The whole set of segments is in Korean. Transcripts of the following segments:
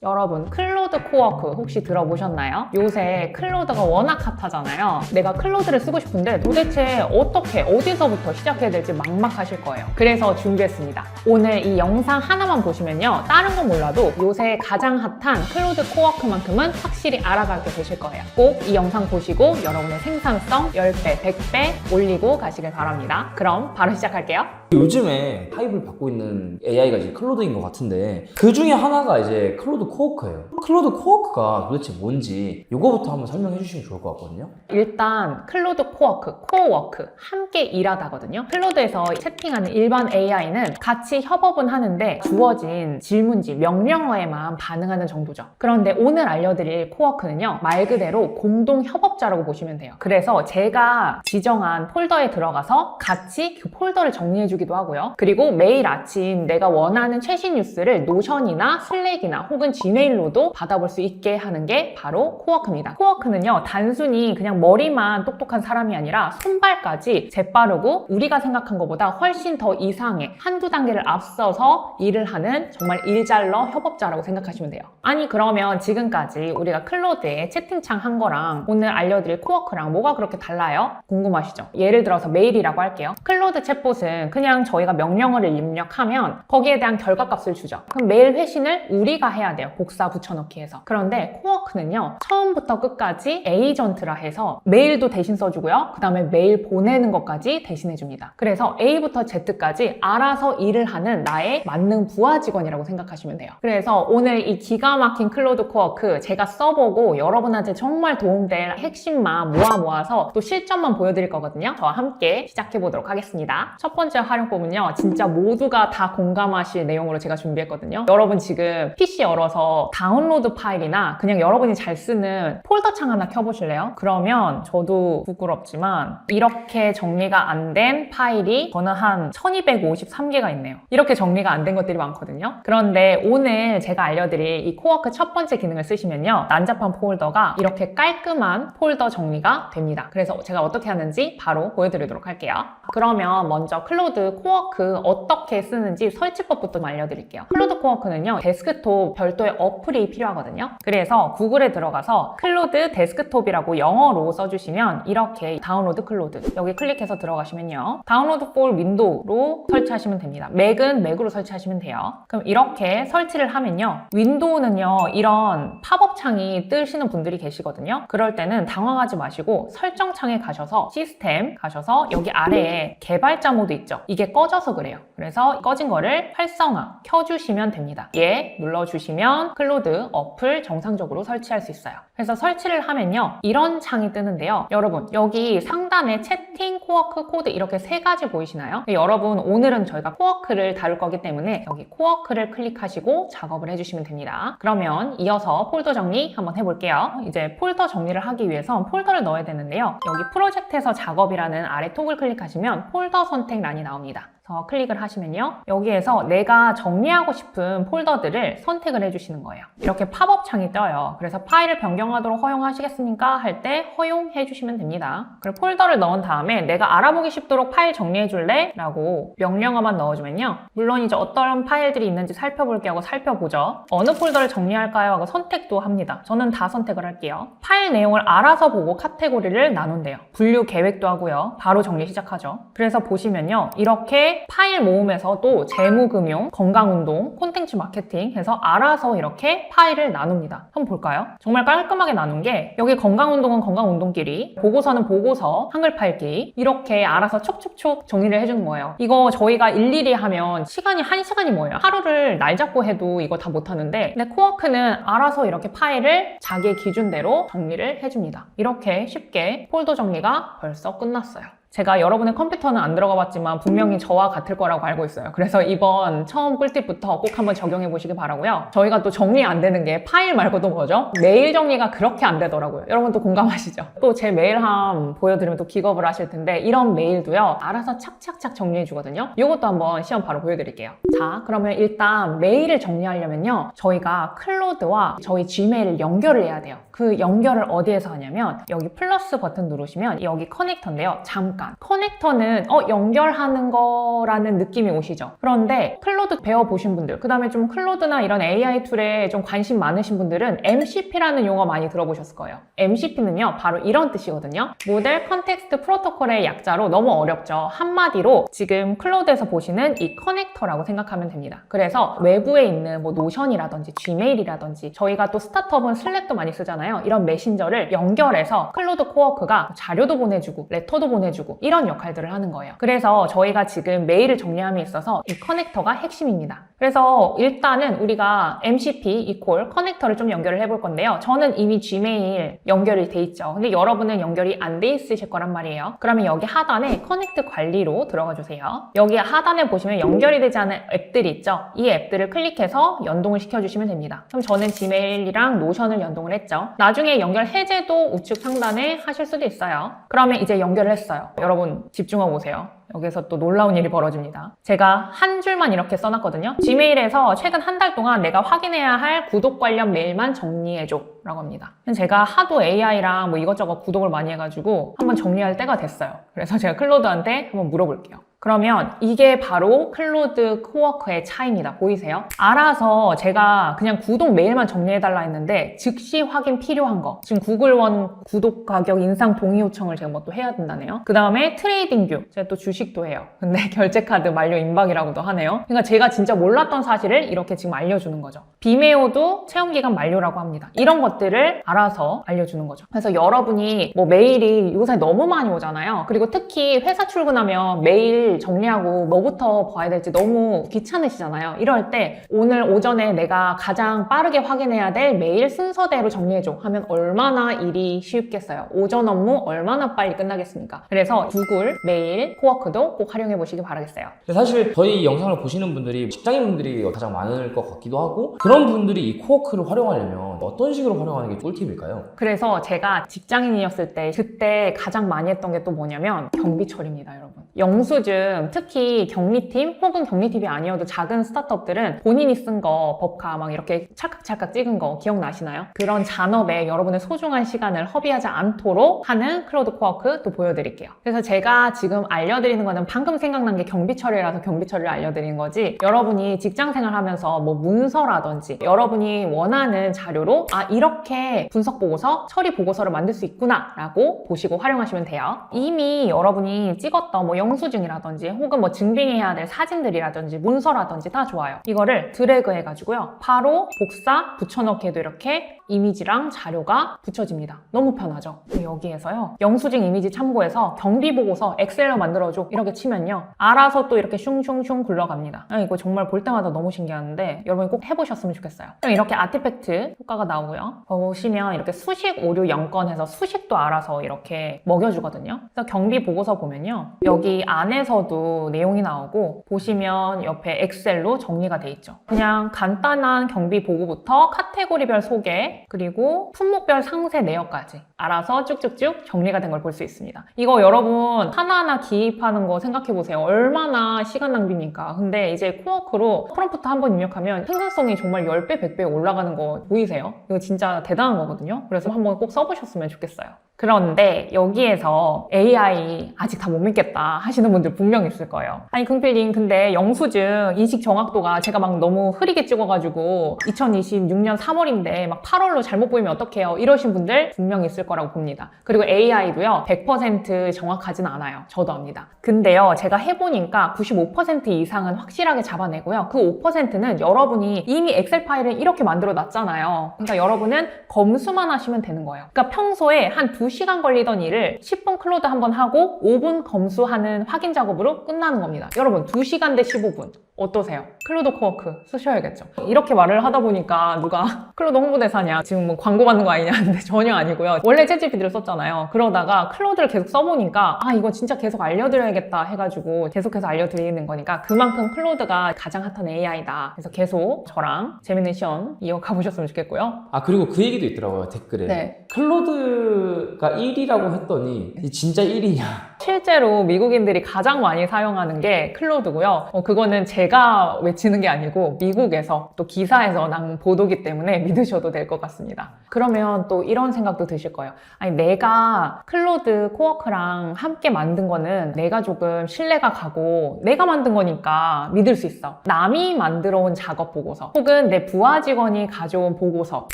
여러분, 클로드 코워크 혹시 들어보셨나요? 요새 클로드가 워낙 핫하잖아요. 내가 클로드를 쓰고 싶은데 도대체 어떻게, 어디서부터 시작해야 될지 막막하실 거예요. 그래서 준비했습니다. 오늘 이 영상 하나만 보시면요, 다른 건 몰라도 요새 가장 핫한 클로드 코워크만큼은 확실히 알아가게 되실 거예요. 꼭 이 영상 보시고 여러분의 생산성 10배, 100배 올리고 가시길 바랍니다. 그럼 바로 시작할게요. 요즘에 하이브를 받고 있는 AI가 이제 클로드인 것 같은데 그 중에 하나가 이제 클로드 코워크예요. 클로드 코워크가 도대체 뭔지 이거부터 한번 설명해 주시면 좋을 것 같거든요. 일단 클로드 코워크 함께 일하다거든요. 클로드에서 채팅하는 일반 AI는 같이 협업은 하는데 주어진 질문지, 명령어에만 반응하는 정도죠. 그런데 오늘 알려드릴 코워크는요, 말 그대로 공동 협업자라고 보시면 돼요. 그래서 제가 지정한 폴더에 들어가서 같이 그 폴더를 정리해주기도 하고요. 그리고 매일 아침 내가 원하는 최신 뉴스를 노션이나 슬랙이나 혹은 지메일로도 받아볼 수 있게 하는 게 바로 코워크입니다. 코워크는요, 단순히 그냥 머리만 똑똑한 사람이 아니라 손발까지 재빠르고 우리가 생각한 것보다 훨씬 더 이상의 한두 단계를 앞서서 일을 하는 정말 일잘러 협업자라고 생각하시면 돼요. 아니, 그러면 지금까지 우리가 클로드에 채팅창 한 거랑 오늘 알려드릴 코워크랑 뭐가 그렇게 달라요? 궁금하시죠? 예를 들어서 메일이라고 할게요. 클로드 챗봇은 그냥 저희가 명령어를 입력하면 거기에 대한 결과값을 주죠. 그럼 메일 회신을 우리가 해야 돼요. 복사 붙여넣기 해서. 그런데 코워크는요, 처음부터 끝까지 에이전트라 해서 메일도 대신 써주고요. 그 다음에 메일 보내는 것까지 대신해줍니다. 그래서 A부터 Z까지 알아서 일을 하는 나의 만능 부하 직원이라고 생각하시면 돼요. 그래서 오늘 이 기가 막힌 클로드 코워크 제가 써보고 여러분한테 정말 도움될 핵심만 모아서 또 실전만 보여드릴 거거든요. 저와 함께 시작해보도록 하겠습니다. 첫 번째 활용법은요, 진짜 모두가 다 공감하실 내용으로 제가 준비했거든요. 여러분 지금 PC 열어서 다운로드 파일이나 그냥 여러분이 잘 쓰는 폴더 창 하나 켜보실래요? 그러면 저도 부끄럽지만 이렇게 정리가 안 된 파일이 저는 한 1253개가 있네요. 이렇게 정리가 안 된 것들이 많거든요. 그런데 오늘 제가 알려드릴 이 코워크 첫 번째 기능을 쓰시면요, 난잡한 폴더가 이렇게 깔끔한 폴더 정리가 됩니다. 그래서 제가 어떻게 하는지 바로 보여드리도록 할게요. 그러면 먼저 클로드 코워크 어떻게 쓰는지 설치법부터 알려드릴게요. 클로드 코워크는요, 데스크톱 별도의 어플이 필요하거든요. 그래서 구글에 들어가서 클로드 데스크톱이라고 영어로 써주시면 이렇게 다운로드 클로드 여기 클릭해서 들어가시면요, 다운로드 for 윈도우로 설치하시면 됩니다. 맥은 맥으로 설치하시면 돼요. 그럼 이렇게 설치를 하면요, 윈도우는요, 이런 팝업 창이 뜨시는 분들이 계시거든요. 그럴 때는 당황하지 마시고 설정 창에 가셔서 시스템 가셔서 여기 아래에 개발자 모드 있죠? 이게 꺼져서 그래요. 그래서 꺼진 거를 활성화 켜주시면 됩니다. 얘 눌러주시면 클로드 어플 정상적으로 설치할 수 있어요. 그래서 설치를 하면요, 이런 창이 뜨는데요. 여러분 여기 상단에 채팅, 코워크, 코드 이렇게 세 가지 보이시나요? 여러분 오늘은 저희가 코워크를 다룰 거기 때문에 여기 코워크를 클릭하시고 작업을 해주시면 됩니다. 그러면 이어서 폴더 정리 한번 해볼게요. 이제 폴더 정리를 하기 위해서 폴더를 넣어야 되는데요, 여기 프로젝트에서 작업이라는 아래 톡을 클릭하시면 폴더 선택란이 나옵니다. 클릭을 하시면요, 여기에서 내가 정리하고 싶은 폴더들을 선택을 해주시는 거예요. 이렇게 팝업 창이 떠요. 그래서 파일을 변경하도록 허용하시겠습니까? 할 때 허용해 주시면 됩니다. 그리고 폴더를 넣은 다음에 내가 알아보기 쉽도록 파일 정리해 줄래? 라고 명령어만 넣어주면요, 물론 이제 어떤 파일들이 있는지 살펴볼게 하고 살펴보죠. 어느 폴더를 정리할까요? 하고 선택도 합니다. 저는 다 선택을 할게요. 파일 내용을 알아서 보고 카테고리를 나눈대요. 분류 계획도 하고요. 바로 정리 시작하죠. 그래서 보시면요, 이렇게 파일 모음에서도 재무금융, 건강운동, 콘텐츠 마케팅 해서 알아서 이렇게 파일을 나눕니다. 한번 볼까요? 정말 깔끔하게 나눈 게 여기 건강운동은 건강운동끼리, 보고서는 보고서, 한글 파일끼리 이렇게 알아서 촉촉촉 정리를 해주는 거예요. 이거 저희가 일일이 하면 시간이 1시간이 뭐예요? 하루를 날 잡고 해도 이거 다 못하는데, 근데 코워크는 알아서 이렇게 파일을 자기의 기준대로 정리를 해줍니다. 이렇게 쉽게 폴더 정리가 벌써 끝났어요. 제가 여러분의 컴퓨터는 안 들어가 봤지만 분명히 저와 같을 거라고 알고 있어요. 그래서 이번 처음 꿀팁부터 꼭 한번 적용해 보시기 바라고요. 저희가 또 정리 안 되는 게 파일 말고도 뭐죠? 메일 정리가 그렇게 안 되더라고요. 여러분 또 공감하시죠? 또 제 메일함 보여드리면 또 기겁을 하실 텐데, 이런 메일도요, 알아서 착착착 정리해 주거든요. 이것도 한번 시험 바로 보여드릴게요. 자, 그러면 일단 메일을 정리하려면요, 저희가 클로드와 저희 지메일을 연결을 해야 돼요. 그 연결을 어디에서 하냐면 여기 플러스 버튼 누르시면 여기 커넥터인데요. 잠깐 커넥터는 연결하는 거라는 느낌이 오시죠? 그런데 클로드 배워보신 분들, 그 다음에 좀 클로드나 이런 AI 툴에 좀 관심 많으신 분들은 MCP라는 용어 많이 들어보셨을 거예요. MCP는요 바로 이런 뜻이거든요. 모델 컨텍스트 프로토콜의 약자로 너무 어렵죠. 한마디로 지금 클로드에서 보시는 이 커넥터라고 생각하면 됩니다. 그래서 외부에 있는 뭐 노션이라든지 지메일이라든지 저희가 또 스타트업은 슬랙도 많이 쓰잖아요. 이런 메신저를 연결해서 클로드 코워크가 자료도 보내주고 레터도 보내주고 이런 역할들을 하는 거예요. 그래서 저희가 지금 메일을 정리함에 있어서 이 커넥터가 핵심입니다. 그래서 일단은 우리가 MCP 이퀄 커넥터를 좀 연결을 해볼 건데요. 저는 이미 지메일 연결이 돼 있죠. 근데 여러분은 연결이 안 돼 있으실 거란 말이에요. 그러면 여기 하단에 커넥트 관리로 들어가 주세요. 여기 하단에 보시면 연결이 되지 않은 앱들이 있죠. 이 앱들을 클릭해서 연동을 시켜주시면 됩니다. 그럼 저는 지메일이랑 노션을 연동을 했죠. 나중에 연결 해제도 우측 상단에 하실 수도 있어요. 그러면 이제 연결을 했어요. 여러분 집중하고 보세요. 여기서 또 놀라운 일이 벌어집니다. 제가 한 줄만 이렇게 써놨거든요. 지메일에서 최근 한 달 동안 내가 확인해야 할 구독 관련 메일만 정리해줘 라고 합니다. 제가 하도 AI랑 뭐 이것저것 구독을 많이 해가지고 한번 정리할 때가 됐어요. 그래서 제가 클로드한테 한번 물어볼게요. 그러면 이게 바로 클로드 코워크의 차이입니다. 보이세요? 알아서 제가 그냥 구독 메일만 정리해달라 했는데 즉시 확인 필요한 거. 지금 구글원 구독 가격 인상 동의 요청을 제가 뭐 또 해야 된다네요. 그 다음에 트레이딩 뷰. 제가 또 주식도 해요. 근데 결제카드 만료 임박이라고도 하네요. 그러니까 제가 진짜 몰랐던 사실을 이렇게 지금 알려주는 거죠. 비메오도 체험기간 만료라고 합니다. 이런 것들을 알아서 알려주는 거죠. 그래서 여러분이 뭐 메일이 요새 너무 많이 오잖아요. 그리고 특히 회사 출근하면 메일 정리하고 뭐부터 봐야 될지 너무 귀찮으시잖아요. 이럴 때 오늘 오전에 내가 가장 빠르게 확인해야 될 메일 순서대로 정리해줘 하면 얼마나 일이 쉽겠어요. 오전 업무 얼마나 빨리 끝나겠습니까? 그래서 구글 메일 코워크도 꼭 활용해 보시기 바라겠어요. 사실 저희 영상을 보시는 분들이 직장인분들이 가장 많을 것 같기도 하고 그런 분들이 이 코워크를 활용하려면 어떤 식으로 활용하는 게 꿀팁일까요? 그래서 제가 직장인이었을 때 그때 가장 많이 했던 게 또 뭐냐면 경비 처리입니다, 여러분. 영수증, 특히 경리팀 혹은 경리팀이 아니어도 작은 스타트업들은 본인이 쓴 거 법카 막 이렇게 찰칵찰칵 찍은 거 기억나시나요? 그런 잔업에 여러분의 소중한 시간을 허비하지 않도록 하는 클로드 코워크 또 보여드릴게요. 그래서 제가 지금 알려드리는 거는 방금 생각난 게 경비 처리라서 경비 처리를 알려드리는 거지, 여러분이 직장 생활하면서 뭐 문서라든지 여러분이 원하는 자료로 이렇게 분석 보고서, 처리 보고서를 만들 수 있구나 라고 보시고 활용하시면 돼요. 이미 여러분이 찍었던 뭐 영수증이라든지 혹은 뭐 증빙해야 될 사진들이라든지 문서라든지 다 좋아요. 이거를 드래그 해가지고요. 바로 복사, 붙여넣기에도 이렇게 이미지랑 자료가 붙여집니다. 너무 편하죠? 여기에서요. 영수증 이미지 참고해서 경비보고서 엑셀로 만들어줘 이렇게 치면요. 알아서 또 이렇게 슝슝슝 굴러갑니다. 이거 정말 볼 때마다 너무 신기한데 여러분이 꼭 해보셨으면 좋겠어요. 그럼 이렇게 아티팩트 효과가 나오고요. 보시면 이렇게 수식 오류 영건해서 수식도 알아서 이렇게 먹여주거든요. 그래서 경비보고서 보면요. 여기 안에서도 내용이 나오고 보시면 옆에 엑셀로 정리가 돼 있죠. 그냥 간단한 경비 보고부터 카테고리별 소개 그리고 품목별 상세 내역까지 알아서 쭉쭉쭉 정리가 된 걸 볼 수 있습니다. 이거 여러분 하나하나 기입하는 거 생각해보세요. 얼마나 시간 낭비입니까? 근데 이제 코워크로 프롬프트 한번 입력하면 생산성이 정말 10배, 100배 올라가는 거 보이세요? 이거 진짜 대단한 거거든요. 그래서 한번 꼭 써보셨으면 좋겠어요. 그런데 여기에서 AI 아직 다 못 믿겠다 하시는 분들 분명 있을 거예요. 아니 긍필님, 근데 영수증 인식 정확도가 제가 막 너무 흐리게 찍어가지고 2026년 3월인데 막 8월로 잘못 보이면 어떡해요? 이러신 분들 분명 있을 거라고 봅니다. 그리고 AI도요 100% 정확하진 않아요. 저도 압니다. 근데요 제가 해보니까 95% 이상은 확실하게 잡아내고요. 그 5%는 여러분이 이미 엑셀 파일을 이렇게 만들어 놨잖아요. 그러니까 여러분은 검수만 하시면 되는 거예요. 그러니까 평소에 한 2시간 걸리던 일을 10분 클로드 한번 하고 5분 검수하는 확인 작업으로 끝나는 겁니다. 여러분 2시간 대 15분 어떠세요? 클로드 코워크 쓰셔야겠죠. 이렇게 말을 하다 보니까 누가 클로드 홍보대사냐 지금 뭐 광고 받는 거 아니냐 하는데 전혀 아니고요. 원래 챗GPT를 썼잖아요. 그러다가 클로드를 계속 써보니까 이거 진짜 계속 알려드려야겠다 해가지고 계속해서 알려드리는 거니까 그만큼 클로드가 가장 핫한 AI다. 그래서 계속 저랑 재밌는 시험 이어가 보셨으면 좋겠고요. 그리고 그 얘기도 있더라고요, 댓글에. 네. 클로드가 1이라고 했더니 진짜 1이냐 실제로 미국인들이 가장 많이 사용하는 게 클로드고요. 그거는 제가 외치는 게 아니고 미국에서 또 기사에서 난 보도기 때문에 믿으셔도 될 것 같습니다. 그러면 또 이런 생각도 드실 거예요. 아니, 내가 클로드 코워크랑 함께 만든 거는 내가 조금 신뢰가 가고 내가 만든 거니까 믿을 수 있어. 남이 만들어 온 작업 보고서 혹은 내 부하 직원이 가져온 보고서,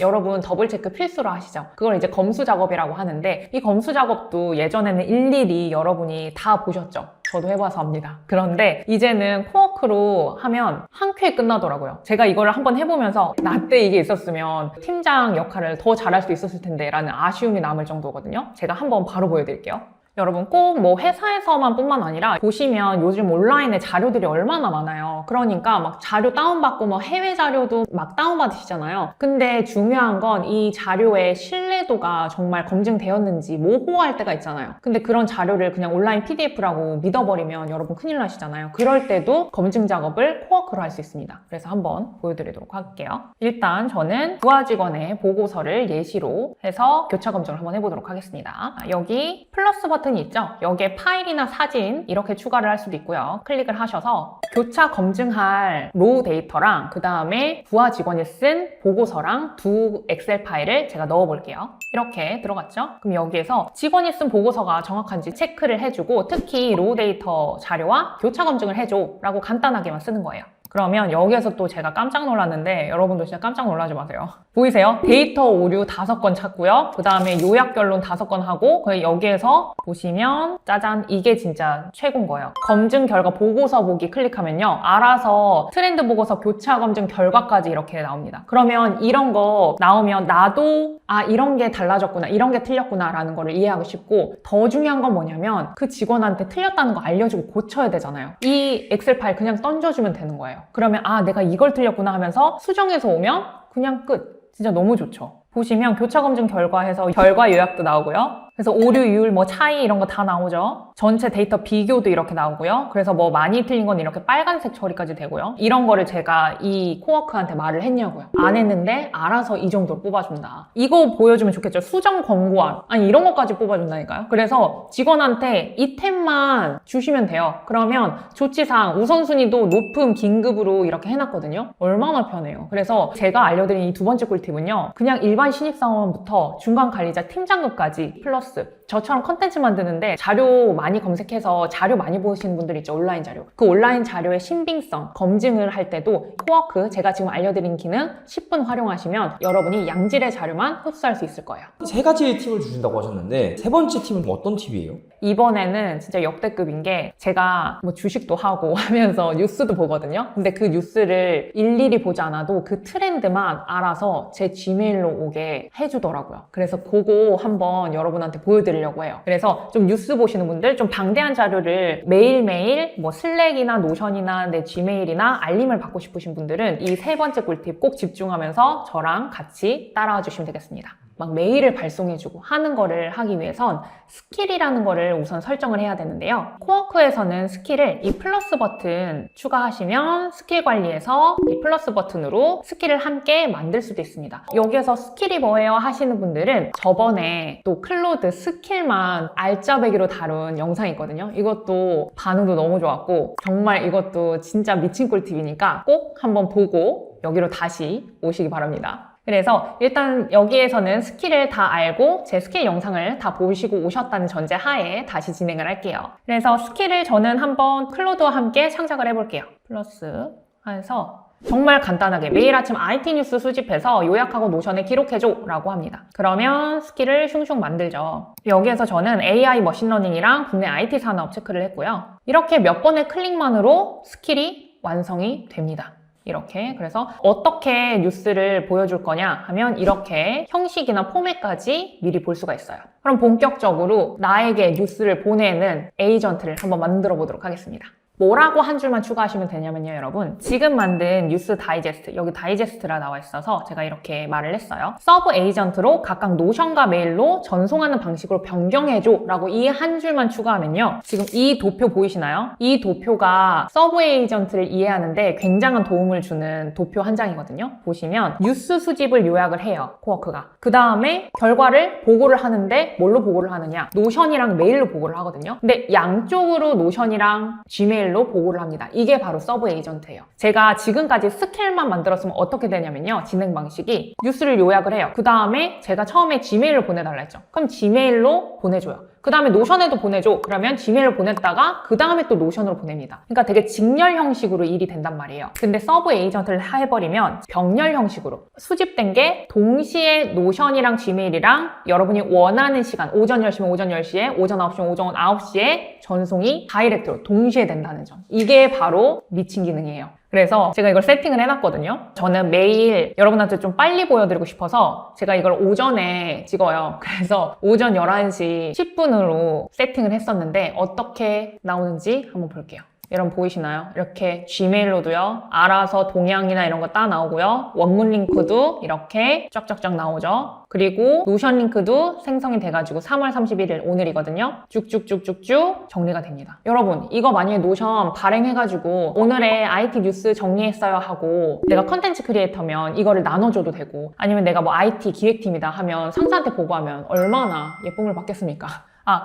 여러분 더블 체크 필수로 하시죠. 그걸 이제 검수 작업이라고 하는데, 이 검수 작업도 예전에는 일일이 여러분이 다 보셨죠. 저도 해봐서 압니다. 그런데 이제는 코워크로 하면 한 큐에 끝나더라고요. 제가 이걸 한번 해보면서 나 때 이게 있었으면 팀장 역할을 더 잘할 수 있었을 텐데 라는 아쉬움이 남을 정도거든요. 제가 한번 바로 보여드릴게요. 여러분 꼭 뭐 회사에서만 뿐만 아니라 보시면 요즘 온라인에 자료들이 얼마나 많아요. 그러니까 막 자료 다운받고 뭐 해외 자료도 막 다운받으시잖아요. 근데 중요한 건 이 자료의 신뢰도가 정말 검증되었는지 모호할 때가 있잖아요. 근데 그런 자료를 그냥 온라인 PDF라고 믿어버리면 여러분 큰일 나시잖아요. 그럴 때도 검증 작업을 코워크로 할 수 있습니다. 그래서 한번 보여드리도록 할게요. 일단 저는 부하 직원의 보고서를 예시로 해서 교차 검증을 한번 해보도록 하겠습니다. 여기 플러스 버튼이 있죠? 여기에 파일이나 사진 이렇게 추가를 할 수도 있고요. 클릭을 하셔서 교차 검증할 로우 데이터랑 그 다음에 부하 직원이 쓴 보고서랑 두 엑셀 파일을 제가 넣어볼게요. 이렇게 들어갔죠? 그럼 여기에서 직원이 쓴 보고서가 정확한지 체크를 해주고, 특히 로우 데이터 자료와 교차 검증을 해줘 라고 간단하게만 쓰는 거예요. 그러면 여기에서 또 제가 깜짝 놀랐는데, 여러분도 진짜 깜짝 놀라지 마세요. 보이세요? 데이터 오류 5건 찾고요. 그 다음에 요약 결론 5건 하고, 여기에서 보시면 짜잔, 이게 진짜 최고인 거예요. 검증 결과 보고서 보기 클릭하면요, 알아서 트렌드 보고서 교차 검증 결과까지 이렇게 나옵니다. 그러면 이런 거 나오면 나도 이런 게 달라졌구나, 이런 게 틀렸구나 라는 거를 이해하기 쉽고, 더 중요한 건 뭐냐면 그 직원한테 틀렸다는 거 알려주고 고쳐야 되잖아요. 이 엑셀 파일 그냥 던져주면 되는 거예요. 그러면 내가 이걸 틀렸구나 하면서 수정해서 오면 그냥 끝. 진짜 너무 좋죠. 보시면 교차 검증 결과해서 결과 요약도 나오고요. 그래서 오류율, 뭐 차이 이런 거 다 나오죠. 전체 데이터 비교도 이렇게 나오고요. 그래서 뭐 많이 틀린 건 이렇게 빨간색 처리까지 되고요. 이런 거를 제가 이 코워크한테 말을 했냐고요. 안 했는데 알아서 이 정도로 뽑아준다. 이거 보여주면 좋겠죠. 수정 권고안. 아니 이런 것까지 뽑아준다니까요. 그래서 직원한테 이 템만 주시면 돼요. 그러면 조치상 우선순위도 높음 긴급으로 이렇게 해놨거든요. 얼마나 편해요. 그래서 제가 알려드린 이 두 번째 꿀팁은요, 그냥 일반 신입사원부터 중간 관리자 팀장급까지 플러스 저처럼 컨텐츠 만드는데 자료 많이 검색해서 자료 많이 보시는 분들 있죠. 온라인 자료. 그 온라인 자료의 신빙성 검증을 할 때도 코워크, 제가 지금 알려드린 기능 10분 활용하시면 여러분이 양질의 자료만 흡수할 수 있을 거예요. 3가지 팁을 주신다고 하셨는데, 세 번째 팁은 어떤 팁이에요? 이번에는 진짜 역대급인 게, 제가 뭐 주식도 하고 하면서 뉴스도 보거든요. 근데 그 뉴스를 일일이 보지 않아도 그 트렌드만 알아서 제 지메일로 오게 해주더라고요. 그래서 그거 한번 여러분한테 보여드리려고 해요. 그래서 좀 뉴스 보시는 분들, 좀 방대한 자료를 매일매일 뭐 슬랙이나 노션이나 내 지메일이나 알림을 받고 싶으신 분들은 이 세 번째 꿀팁 꼭 집중하면서 저랑 같이 따라와 주시면 되겠습니다. 막 메일을 발송해주고 하는 거를 하기 위해선 스킬이라는 거를 우선 설정을 해야 되는데요. 코워크에서는 스킬을 이 플러스 버튼 추가하시면 스킬 관리에서 이 플러스 버튼으로 스킬을 함께 만들 수도 있습니다. 여기에서 스킬이 뭐예요 하시는 분들은 저번에 또 클로드 스킬만 알짜배기로 다룬 영상이 있거든요. 이것도 반응도 너무 좋았고 정말 이것도 진짜 미친 꿀팁이니까 꼭 한번 보고 여기로 다시 오시기 바랍니다. 그래서 일단 여기에서는 스킬을 다 알고 제 스킬 영상을 다 보시고 오셨다는 전제 하에 다시 진행을 할게요. 그래서 스킬을 저는 한번 클로드와 함께 창작을 해볼게요. 플러스 해서 정말 간단하게 매일 아침 IT 뉴스 수집해서 요약하고 노션에 기록해줘 라고 합니다. 그러면 스킬을 슝슝 만들죠. 여기에서 저는 AI 머신러닝이랑 국내 IT 산업 체크를 했고요. 이렇게 몇 번의 클릭만으로 스킬이 완성이 됩니다. 이렇게. 그래서 어떻게 뉴스를 보여줄 거냐 하면 이렇게 형식이나 포맷까지 미리 볼 수가 있어요. 그럼 본격적으로 나에게 뉴스를 보내는 에이전트를 한번 만들어 보도록 하겠습니다. 뭐라고 한 줄만 추가하시면 되냐면요, 여러분. 지금 만든 뉴스 다이제스트, 여기 다이제스트라 나와 있어서 제가 이렇게 말을 했어요. 서브 에이전트로 각각 노션과 메일로 전송하는 방식으로 변경해줘 라고 이 한 줄만 추가하면요. 지금 이 도표 보이시나요? 이 도표가 서브 에이전트를 이해하는데 굉장한 도움을 주는 도표 한 장이거든요. 보시면 뉴스 수집을 요약을 해요, 코워크가. 그 다음에 결과를 보고를 하는데 뭘로 보고를 하느냐? 노션이랑 메일로 보고를 하거든요. 근데 양쪽으로 노션이랑 지메일로 보고를 합니다. 이게 바로 서브 에이전트예요. 제가 지금까지 스킬만 만들었으면 어떻게 되냐면요. 진행 방식이 뉴스를 요약을 해요. 그 다음에 제가 처음에 지메일로 보내달라 했죠. 그럼 지메일로 보내줘요. 그 다음에 노션에도 보내줘. 그러면 지메일로 보냈다가 그 다음에 또 노션으로 보냅니다. 그러니까 되게 직렬 형식으로 일이 된단 말이에요. 근데 서브 에이전트를 해버리면 병렬 형식으로 수집된 게 동시에 노션이랑 지메일이랑 여러분이 원하는 시간, 오전 10시면 오전 10시에, 오전 9시면 오전 9시에 전송이 다이렉트로 동시에 된다는 점. 이게 바로 미친 기능이에요. 그래서 제가 이걸 세팅을 해놨거든요. 저는 매일 여러분한테 좀 빨리 보여드리고 싶어서 제가 이걸 오전에 찍어요. 그래서 오전 11시 10분으로 세팅을 했었는데 어떻게 나오는지 한번 볼게요. 여러분 보이시나요? 이렇게 지메일로도요. 알아서 동향이나 이런 거 딱 나오고요. 원문 링크도 이렇게 쫙쫙쫙 나오죠. 그리고 노션 링크도 생성이 돼가지고 3월 31일 오늘이거든요. 쭉쭉쭉쭉쭉 정리가 됩니다. 여러분 이거 만약에 노션 발행해가지고 오늘의 IT 뉴스 정리했어요 하고 내가 컨텐츠 크리에이터면 이거를 나눠줘도 되고 아니면 내가 뭐 IT 기획팀이다 하면 상사한테 보고하면 얼마나 예쁨을 받겠습니까?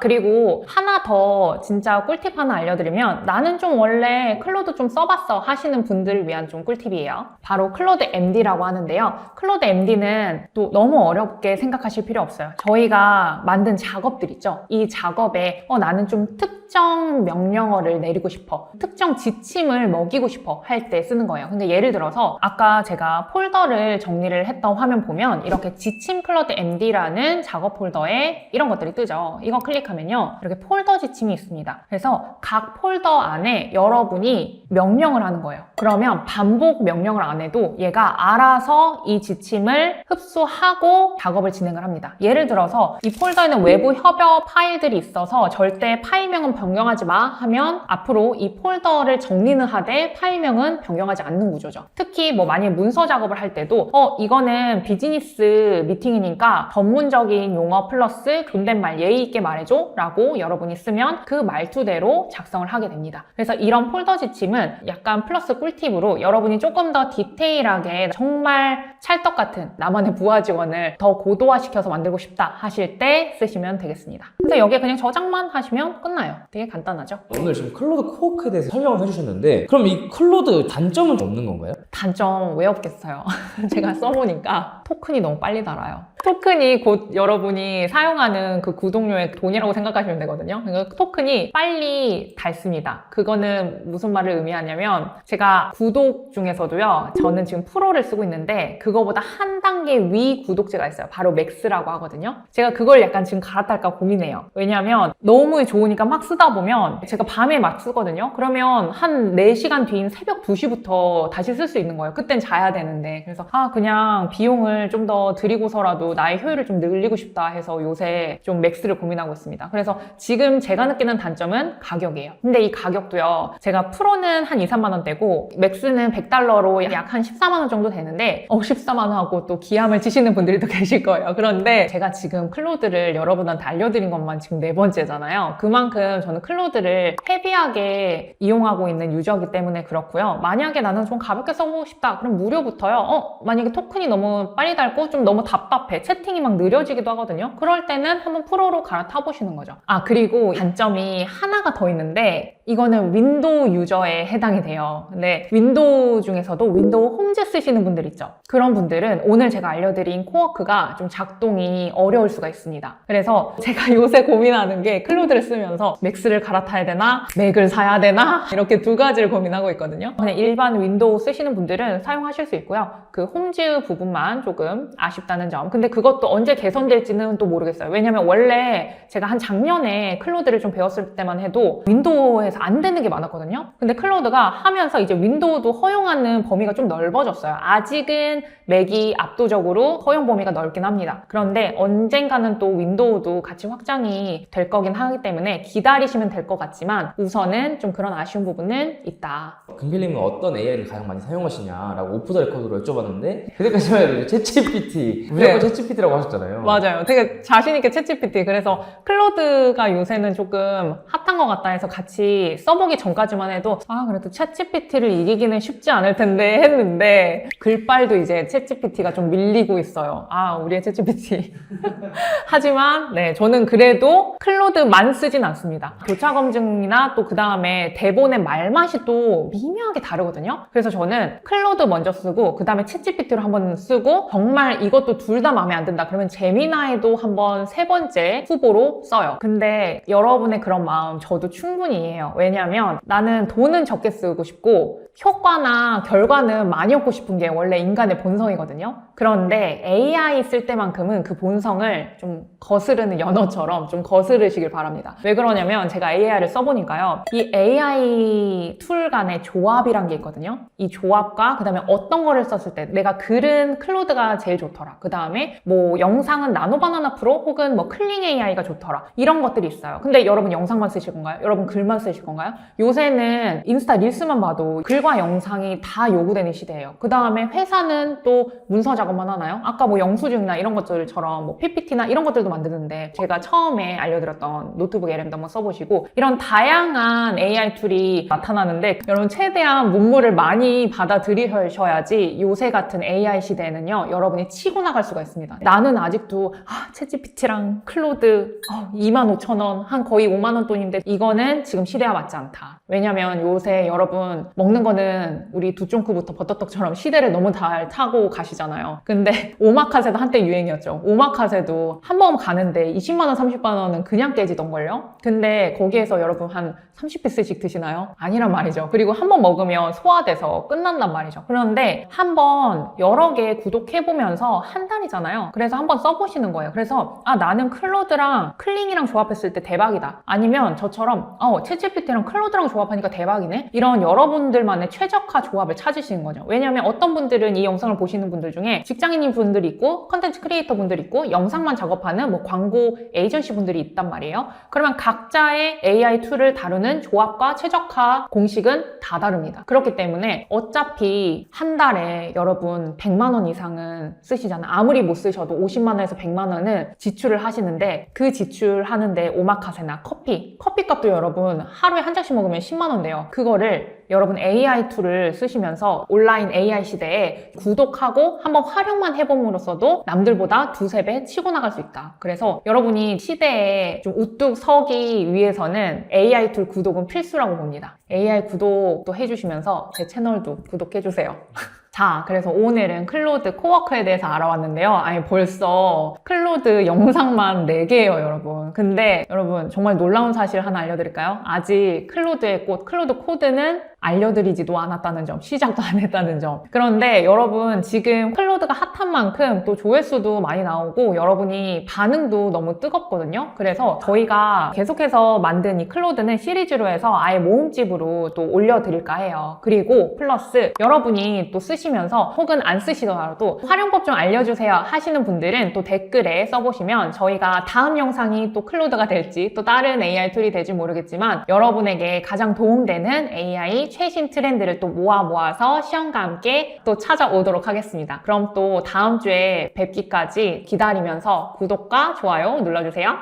그리고 하나 더 진짜 꿀팁 하나 알려드리면 나는 좀 원래 클로드 좀 써봤어 하시는 분들을 위한 좀 꿀팁이에요. 바로 클로드 MD라고 하는데요. 클로드 MD는 또 너무 어렵게 생각하실 필요 없어요. 저희가 만든 작업들 있죠. 이 작업에 나는 좀 특정 명령어를 내리고 싶어. 특정 지침을 먹이고 싶어 할 때 쓰는 거예요. 근데 예를 들어서 아까 제가 폴더를 정리를 했던 화면 보면 이렇게 지침 클로드 MD라는 작업 폴더에 이런 것들이 뜨죠. 이거 클릭하면요. 이렇게 폴더 지침이 있습니다. 그래서 각 폴더 안에 여러분이 명령을 하는 거예요. 그러면 반복 명령을 안 해도 얘가 알아서 이 지침을 흡수하고 작업을 진행을 합니다. 예를 들어서 이 폴더에는 외부 협업 파일들이 있어서 절대 파일명은 변경하지 마 하면 앞으로 이 폴더를 정리는 하되 파일명은 변경하지 않는 구조죠. 특히 뭐 만약에 문서 작업을 할 때도 이거는 비즈니스 미팅이니까 전문적인 용어 플러스 존댓말 예의 있게 말해줘 라고 여러분이 쓰면 그 말투대로 작성을 하게 됩니다. 그래서 이런 폴더 지침은 약간 플러스 꿀팁으로 여러분이 조금 더 디테일하게 정말 찰떡 같은 나만의 부하 직원을 더 고도화시켜서 만들고 싶다 하실 때 쓰시면 되겠습니다. 그래서 여기에 그냥 저장만 하시면 끝나요. 되게 간단하죠? 오늘 지금 클로드 코워크에 대해서 설명을 해주셨는데 그럼 이 클로드 단점은 없는 건가요? 단점 왜 없겠어요? 제가 써보니까 토큰이 너무 빨리 달아요. 토큰이 곧 여러분이 사용하는 그 구독료의 돈이라고 생각하시면 되거든요. 그러니까 토큰이 빨리 닳습니다. 그거는 무슨 말을 의미하냐면 제가 구독 중에서도요. 저는 지금 프로를 쓰고 있는데 그거보다 한 단계 위 구독제가 있어요. 바로 맥스라고 하거든요. 제가 그걸 약간 지금 갈아탈까 고민해요. 왜냐면 너무 좋으니까 막 쓰다 보면 제가 밤에 막 쓰거든요. 그러면 한 4시간 뒤인 새벽 2시부터 다시 쓸 수 있는 거예요. 그땐 자야 되는데. 그래서 그냥 비용을 좀 더 드리고서라도 나의 효율을 좀 늘리고 싶다 해서 요새 좀 맥스를 고민하고 있습니다. 그래서 지금 제가 느끼는 단점은 가격이에요. 근데 이 가격도요. 제가 프로는 한 2, 3만 원대고 맥스는 $100로 약 한 14만 원 정도 되는데 14만 원 하고 또 기함을 치시는 분들이 또 계실 거예요. 그런데 제가 지금 클로드를 여러분한테 알려드린 것만 지금 4번째잖아요. 그만큼 저는 클로드를 헤비하게 이용하고 있는 유저이기 때문에 그렇고요. 만약에 나는 좀 가볍게 써보고 싶다. 그럼 무료부터요. 만약에 토큰이 너무 빨리 닳고 좀 너무 답답해. 채팅이 막 느려지기도 하거든요. 그럴 때는 한번 프로로 갈아타보시는 거죠. 그리고 단점이 하나가 더 있는데 이거는 윈도우 유저에 해당이 돼요. 근데 윈도우 중에서도 윈도우 홈즈 쓰시는 분들 있죠. 그런 분들은 오늘 제가 알려드린 코워크가 좀 작동이 어려울 수가 있습니다. 그래서 제가 요새 고민하는 게 클로드를 쓰면서 맥스를 갈아타야 되나? 맥을 사야 되나? 이렇게 두 가지를 고민하고 있거든요. 그냥 일반 윈도우 쓰시는 분들은 사용하실 수 있고요. 그 홈즈 부분만 조금 아쉽다는 점. 근데 그것도 언제 개선될지는 또 모르겠어요. 왜냐면 원래 제가 한 작년에 클로드를 좀 배웠을 때만 해도 윈도우에서 안 되는 게 많았거든요. 근데 클로드가 하면서 이제 윈도우도 허용하는 범위가 좀 넓어졌어요. 아직은 맥이 압도적으로 허용 범위가 넓긴 합니다. 그런데 언젠가는 또 윈도우도 같이 확장이 될 거긴 하기 때문에 기다리시면 될 것 같지만 우선은 좀 그런 아쉬운 부분은 있다. 금길님은 어떤 AI를 가장 많이 사용하시냐라고 오프 더 레코드로 여쭤봤는데 그때까지만 해도 챗GPT 무조건 네. 챗GPT라고 하셨잖아요. 맞아요. 되게 자신있게 챗GPT. 그래서 클로드가 요새는 조금 핫한 것 같다 해서 같이 써보기 전까지만 해도 그래도 챗GPT를 이기기는 쉽지 않을 텐데 했는데 글빨도 이제 챗GPT가 좀 밀리고 있어요. 우리의 챗GPT. 하지만 네, 저는 그래도 클로드만 쓰진 않습니다. 교차 검증이나 또 그 다음에 대본의 말맛이 또 미묘하게 다르거든요. 그래서 저는 클로드 먼저 쓰고 그 다음에 챗GPT를 한번 쓰고 정말 이것도 둘 다 마음에 안 든다 그러면 제미나이도 한번 세 번째 후보로 써요. 근데 여러분의 그런 마음 저도 충분히 이해해요. 왜냐면 나는 돈은 적게 쓰고 싶고 효과나 결과는 많이 얻고 싶은 게 원래 인간의 본성이거든요. 그런데 AI 쓸 때만큼은 그 본성을 좀 거스르는 연어처럼 좀 거스르시길 바랍니다. 왜 그러냐면 제가 AI를 써보니까요. 이 AI 툴 간의 조합이란 게 있거든요. 이 조합과 그 다음에 어떤 거를 썼을 때 내가 글은 클로드가 제일 좋더라. 그 다음에 뭐 영상은 나노바나나 프로 혹은 뭐 클링 AI가 좋더라. 이런 것들이 있어요. 근데 여러분 영상만 쓰실 건가요? 여러분 글만 쓰실 건가요? 요새는 인스타 릴스만 봐도 글과 영상이 다 요구되는 시대예요. 그 다음에 회사는 또 문서 작업만 하나요? 아까 뭐 영수증이나 이런 것들처럼 뭐 PPT나 이런 것들도 만드는데 제가 처음에 알려드렸던 노트북 LM도 한번 써보시고 이런 다양한 AI 툴이 나타나는데 여러분 최대한 문물을 많이 받아들이셔야지 요새 같은 AI 시대에는요 여러분이 치고 나갈 수가 있습니다. 나는 아직도 챗GPT랑 클로드 25,000원 한 거의 5만원 돈인데 이거는 지금 시대와 맞지 않다. 왜냐면 요새 여러분 먹는 거는 우리 두쫑크부터 버터떡처럼 시대를 너무 잘 타고 가시잖아요. 근데 오마카세도 한때 유행이었죠. 오마카세도 한 번 가는데 20만원 30만원은 그냥 깨지던걸요. 근데 거기에서 여러분 한 30피스씩 드시나요? 아니란 말이죠. 그리고 한 번 먹으면 소화돼서 끝난단 말이죠. 그런데 한 번 여러 개 구독해보면서 한 달이잖아요. 그래서 한번 써보시는 거예요. 그래서 나는 클로드랑 클링이랑 조합했을 때 대박이다. 아니면 저처럼 챗GPT랑 클로드랑 조합하니까 대박이네. 이런 여러분들만의 최적화 조합을 찾으시는 거죠. 왜냐하면 어떤 분들은 이 영상을 보시는 분들 중에 직장인인 분들이 있고 컨텐츠 크리에이터 분들이 있고 영상만 작업하는 뭐 광고 에이전시 분들이 있단 말이에요. 그러면 각자의 AI 툴을 다루는 조합과 최적화 공식은 다 다릅니다. 그렇기 때문에 어차피 한 달에 여러분 100만 원 이상은 쓰시잖아요. 아무리 못 쓰셔도 50만 원에서 100만 원은 지출을 하시는데 그 지출하는데 오마카세나 커피값도 여러분 하루에 한 잔씩 먹으면 10만 원 돼요. 그거를 여러분 AI 툴을 쓰시면서 온라인 AI 시대에 구독하고 한번 활용만 해봄으로써도 남들보다 두세 배 치고 나갈 수 있다. 그래서 여러분이 시대에 좀 우뚝 서기 위해서는 AI 툴 구독은 필수라고 봅니다. AI 구독도 해주시면서 제 채널도 구독해주세요. 자, 그래서 오늘은 클로드 코워크에 대해서 알아왔는데요. 벌써 클로드 영상만 4개예요, 여러분. 근데 여러분 정말 놀라운 사실 하나 알려드릴까요? 아직 클로드의 꽃, 클로드 코드는 알려드리지도 않았다는 점, 시작도 안 했다는 점. 그런데 여러분 지금 클로드가 핫한 만큼 또 조회수도 많이 나오고 여러분이 반응도 너무 뜨겁거든요. 그래서 저희가 계속해서 만든 이 클로드는 시리즈로 해서 아예 모음집으로 또 올려드릴까 해요. 그리고 플러스 여러분이 또 쓰시면서 혹은 안 쓰시더라도 활용법 좀 알려주세요 하시는 분들은 또 댓글에 써보시면 저희가 다음 영상이 또 클로드가 될지 또 다른 AI 툴이 될지 모르겠지만 여러분에게 가장 도움되는 AI 최신 트렌드를 또 모아서 시험과 함께 또 찾아오도록 하겠습니다. 그럼 또 다음 주에 뵙기까지 기다리면서 구독과 좋아요 눌러주세요.